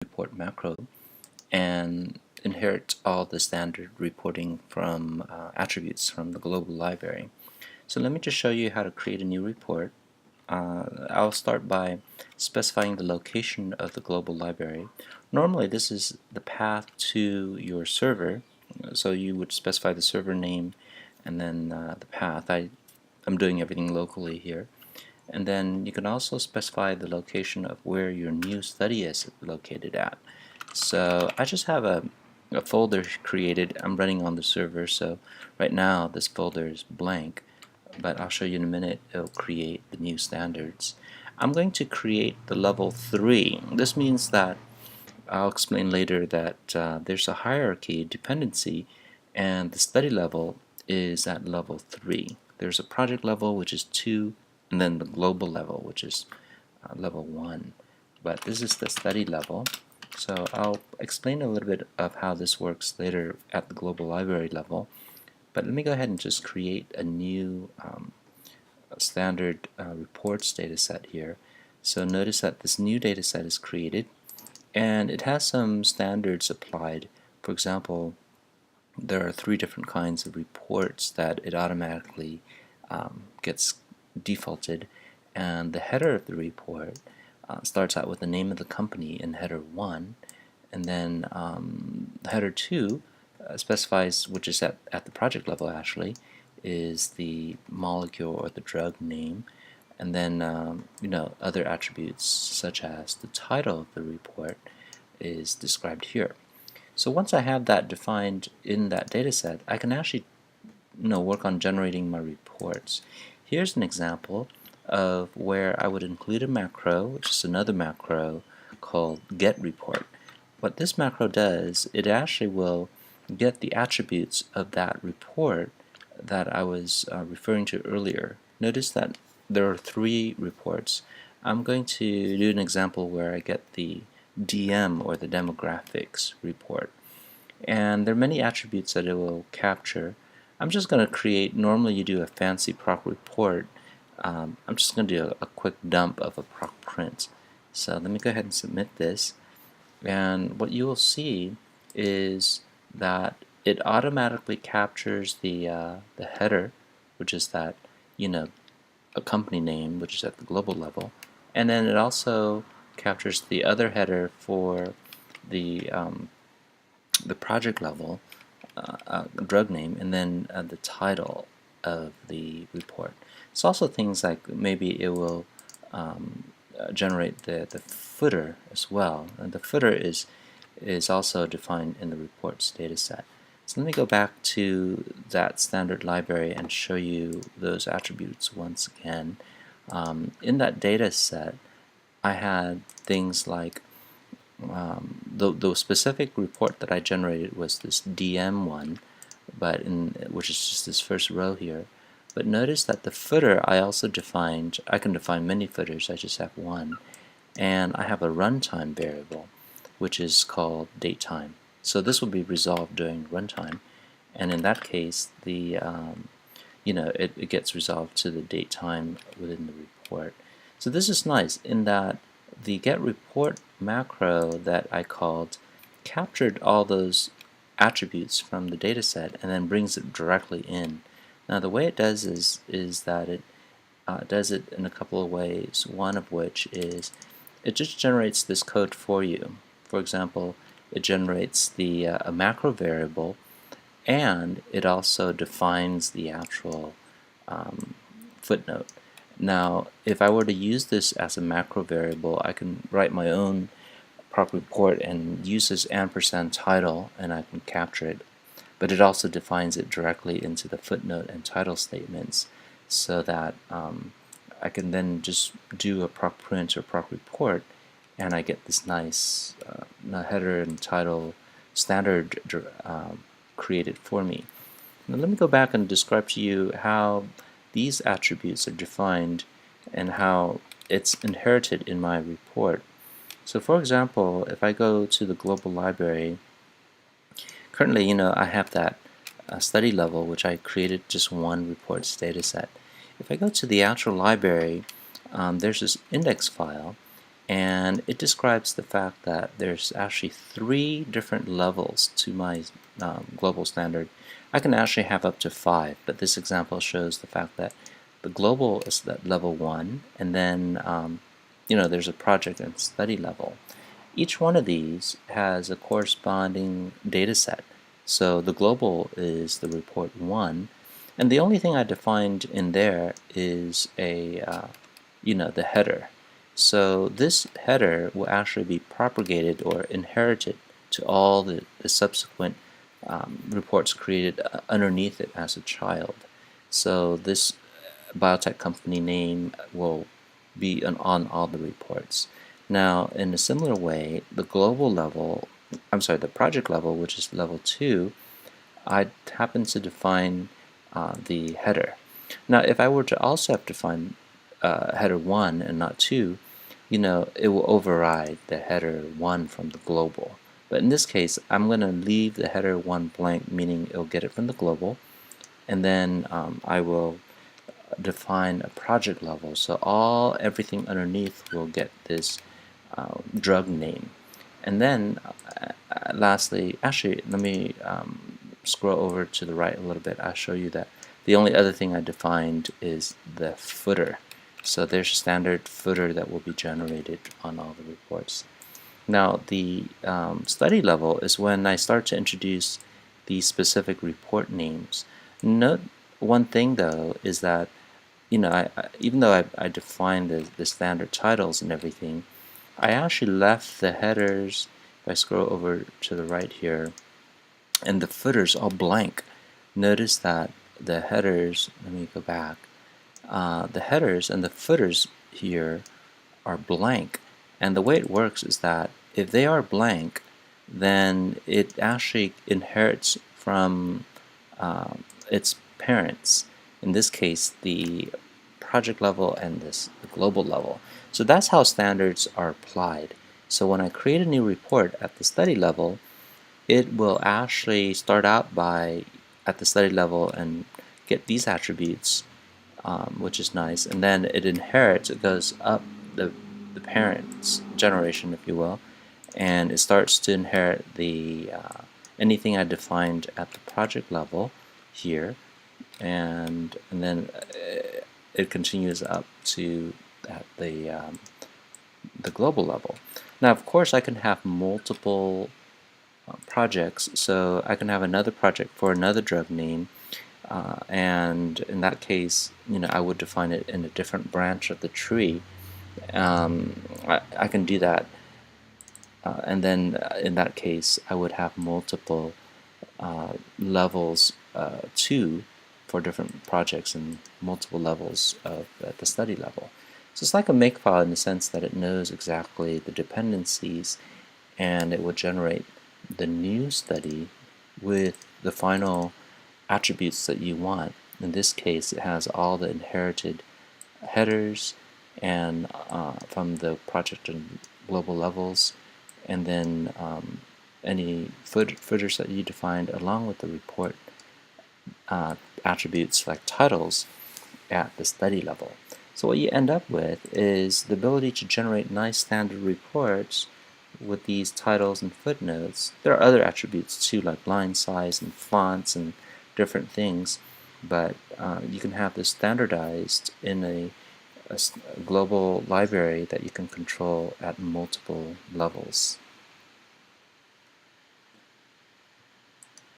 report macro and inherit all the standard reporting from attributes from the global library. So let me just show you how to create a new report. I'll start by specifying the location of the global library. Normally this is the path to your server, so you would specify the server name and then the path. I'm doing everything locally here. And then you can also specify the location of where your new study is located at. So I just have a folder created. I'm running on the server, so right now this folder is blank, but I'll show you in a minute. It'll create the new standards. I'm going to create the level 3. This means that I'll explain later that there's a hierarchy dependency, and the study level is at level 3. There's a project level, which is 2, and then the global level, which is level 1. But this is the study level. So I'll explain a little bit of how this works later at the global library level. But let me go ahead and just create a new standard reports data set here. So notice that this new data set is created, and it has some standards applied. For example, there are 3 different kinds of reports that it automatically gets defaulted, and the header of the report starts out with the name of the company in header 1, and then header 2 specifies, which is at the project level actually, is the molecule or the drug name, and then other attributes such as the title of the report is described here. So once I have that defined in that data set, I can actually work on generating my reports. Here's an example of where I would include a macro, which is another macro called getReport. What this macro does, it actually will get the attributes of that report that I was referring to earlier. Notice that there are 3 reports. I'm going to do an example where I get the DM, or the demographics report, and there are many attributes that it will capture. I'm just going to create, normally you do a fancy proc report. I'm just going to do a quick dump of a proc print. So let me go ahead and submit this, and what you will see is that it automatically captures the header, which is that a company name, which is at the global level, and then it also captures the other header for the project level, drug name, and then the title of the report. It's also things like maybe it will generate the footer as well, and the footer is also defined in the reports dataset. So let me go back to that standard library and show you those attributes once again. In that data set, I had things like the specific report that I generated was this DM one, but which is just this first row here. But notice that the footer I also defined. I can define many footers. I just have one, and I have a runtime variable, which is called datetime. So this will be resolved during runtime, and in that case, the it gets resolved to the datetime within the report. So this is nice in that the getReport macro that I called captured all those attributes from the dataset and then brings it directly in. Now the way it does is that it does it in a couple of ways. One of which is it just generates this code for you. For example, it generates a macro variable, and it also defines the actual footnote. Now, if I were to use this as a macro variable, I can write my own proc report and use this ampersand title, and I can capture it. But it also defines it directly into the footnote and title statements, so that I can then just do a proc print or proc report, and I get this nice header and title standard created for me. Now let me go back and describe to you how these attributes are defined and how it's inherited in my report. So for example, if I go to the global library, currently I have that study level, which I created just one reports data set. If I go to the actual library, there's this index file, and it describes the fact that there's actually 3 different levels to my global standard. I can actually have up to 5, but this example shows the fact that the global is at level 1, and then there's a project and study level. Each one of these has a corresponding data set. So the global is the report 1, and the only thing I defined in there is the header. So this header will actually be propagated or inherited to all the subsequent reports created underneath it as a child. So this biotech company name will be on all the reports. Now, in a similar way, the project level, which is level 2, I happen to define the header. Now, if I were to also have defined header 1 and not 2, it will override the header 1 from the global. But in this case, I'm going to leave the header 1 blank, meaning it'll get it from the global, and then I will define a project level. So everything underneath will get this drug name. And then lastly, actually, let me scroll over to the right a little bit. I'll show you that the only other thing I defined is the footer. So there's a standard footer that will be generated on all the reports. Now, the study level is when I start to introduce these specific report names. Note one thing, though, is that even though I defined the standard titles and everything, I actually left the headers, if I scroll over to the right here, and the footers all blank. Notice that the headers, let me go back, the headers and the footers here are blank. And the way it works is that if they are blank, then it actually inherits from its parents. In this case, the project level and the global level. So that's how standards are applied. So when I create a new report at the study level, it will actually start out at the study level and get these attributes, which is nice, and then it inherits, it goes up the parent's generation, if you will, and it starts to inherit the anything I defined at the project level here, and then it continues up to at the global level. Now, of course, I can have multiple projects, so I can have another project for another drug name, and in that case, I would define it in a different branch of the tree. I can do that, and then in that case, I would have multiple levels too for different projects and multiple levels at the study level. So it's like a makefile in the sense that it knows exactly the dependencies, and it will generate the new study with the final attributes that you want. In this case, it has all the inherited headers and from the project and global levels, and then any footers that you defined along with the report attributes like titles at the study level. So what you end up with is the ability to generate nice standard reports with these titles and footnotes. There are other attributes too, like line size and fonts and different things, but you can have this standardized in a global library that you can control at multiple levels.